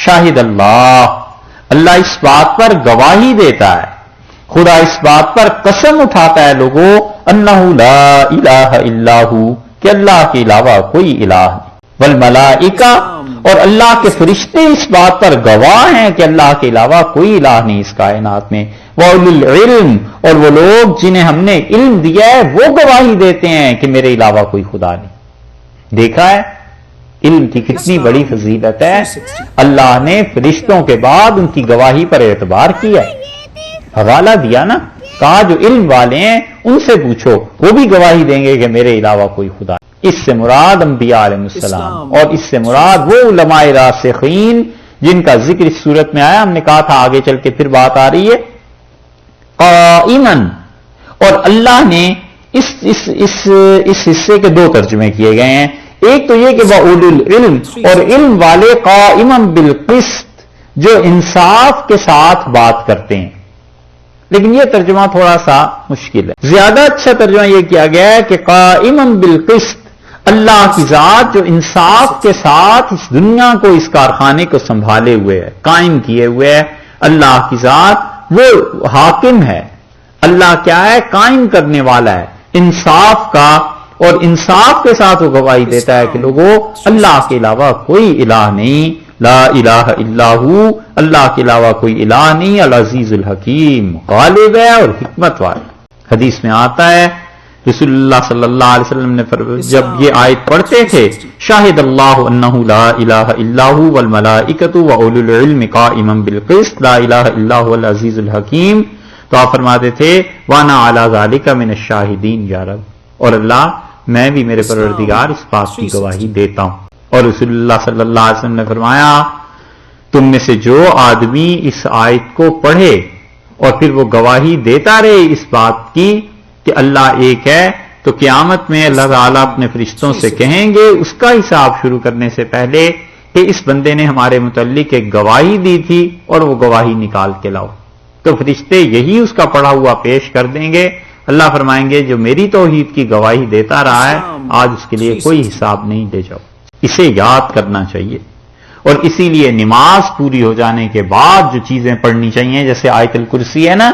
شاہد اللہ، اللہ اس بات پر گواہی دیتا ہے، خدا اس بات پر قسم اٹھاتا ہے لوگوں، انہ لا الہ الا ہو، کہ اللہ کے علاوہ کوئی الہ نہیں، والملائکہ، اور اللہ کے فرشتے اس بات پر گواہ ہیں کہ اللہ کے علاوہ کوئی الہ نہیں اس کائنات میں، وَأُولُو الْعِلْمِ، اور وہ لوگ جنہیں ہم نے علم دیا ہے وہ گواہی دیتے ہیں کہ میرے علاوہ کوئی خدا نہیں۔ دیکھا ہے علم کی کتنی بڑی فضیلت ہے، اللہ نے فرشتوں کے بعد ان کی گواہی پر اعتبار کیا ہے، حوالہ دیا نا، کہا جو علم والے ہیں ان سے پوچھو، وہ بھی گواہی دیں گے کہ میرے علاوہ کوئی خدا نہیں۔ اس سے مراد انبیاء علیہ السلام، اور اس سے مراد وہ علماء راسخین جن کا ذکر اس صورت میں آیا، ہم نے کہا تھا آگے چل کے پھر بات آ رہی ہے، قائمن، اور اللہ نے اس حصے کے دو ترجمے کیے گئے ہیں، ایک تو یہ کہ وَأُولُو الْعِلْمِ، اور علم والے قائمًا بالقسط، جو انصاف کے ساتھ بات کرتے ہیں، لیکن یہ ترجمہ تھوڑا سا مشکل ہے، زیادہ اچھا ترجمہ یہ کیا گیا ہے کہ قائمًا بالقسط، اللہ کی ذات جو انصاف کے ساتھ اس دنیا کو، اس کارخانے کو سنبھالے ہوئے ہے، قائم کیے ہوئے ہے، اللہ کی ذات وہ حاکم ہے، اللہ کیا ہے، قائم کرنے والا ہے انصاف کا، اور انصاف کے ساتھ وہ گواہی دیتا ہے کہ لوگوں اللہ کے علاوہ کوئی الہ نہیں، لا الہ الا ہو، اللہ کے علاوہ کوئی الہ نہیں، العزیز الحکیم، غالب ہے اور حکمت والا۔ حدیث میں آتا ہے رسول اللہ صلی اللہ علیہ وسلم نے جب یہ آیت پڑھتے تھے، شاہد اللہ انہ لا الہ الا ہو والملائکۃ واولو العلم قائما بالقسط لا الہ الا هو العزیز الحکیم، تو آپ فرماتے تھے وانا علی ذلک من الشاہدین یا رب، اور اللہ میں بھی میرے پروردگار اس بات کی گواہی دیتا ہوں۔ اور رسول اللہ صلی اللہ علیہ وسلم نے فرمایا تم میں سے جو آدمی اس آیت کو پڑھے اور پھر وہ گواہی دیتا رہے اس بات کی کہ اللہ ایک ہے، تو قیامت میں اللہ تعالیٰ اپنے فرشتوں سے کہیں گے اس کا حساب شروع کرنے سے پہلے کہ اس بندے نے ہمارے متعلق ایک گواہی دی تھی اور وہ گواہی نکال کے لاؤ، تو فرشتے یہی اس کا پڑھا ہوا پیش کر دیں گے، اللہ فرمائیں گے جو میری توحید کی گواہی دیتا رہا ہے آج اس کے لیے کوئی حساب نہیں، دے جاؤ۔ اسے یاد کرنا چاہیے، اور اسی لیے نماز پوری ہو جانے کے بعد جو چیزیں پڑھنی چاہیے، جیسے آیت الکرسی ہے نا،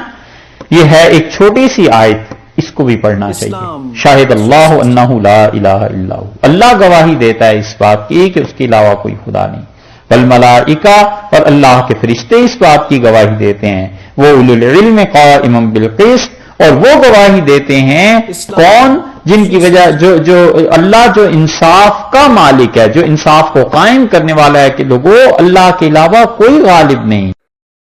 یہ ہے ایک چھوٹی سی آیت، اس کو بھی پڑھنا چاہیے، شاہد اللہ انہ لا الہ الا ہو، اللہ گواہی دیتا ہے اس بات کی کہ اس کے علاوہ کوئی خدا نہیں، والملائکہ، اور اللہ کے فرشتے اس بات کی گواہی دیتے ہیں، وہ اولو العلم قائما بالقسط، اور وہ گواہی دیتے ہیں کون، جن کی وجہ جو اللہ جو انصاف کا مالک ہے، جو انصاف کو قائم کرنے والا ہے کہ لوگوں اللہ کے علاوہ کوئی غالب نہیں۔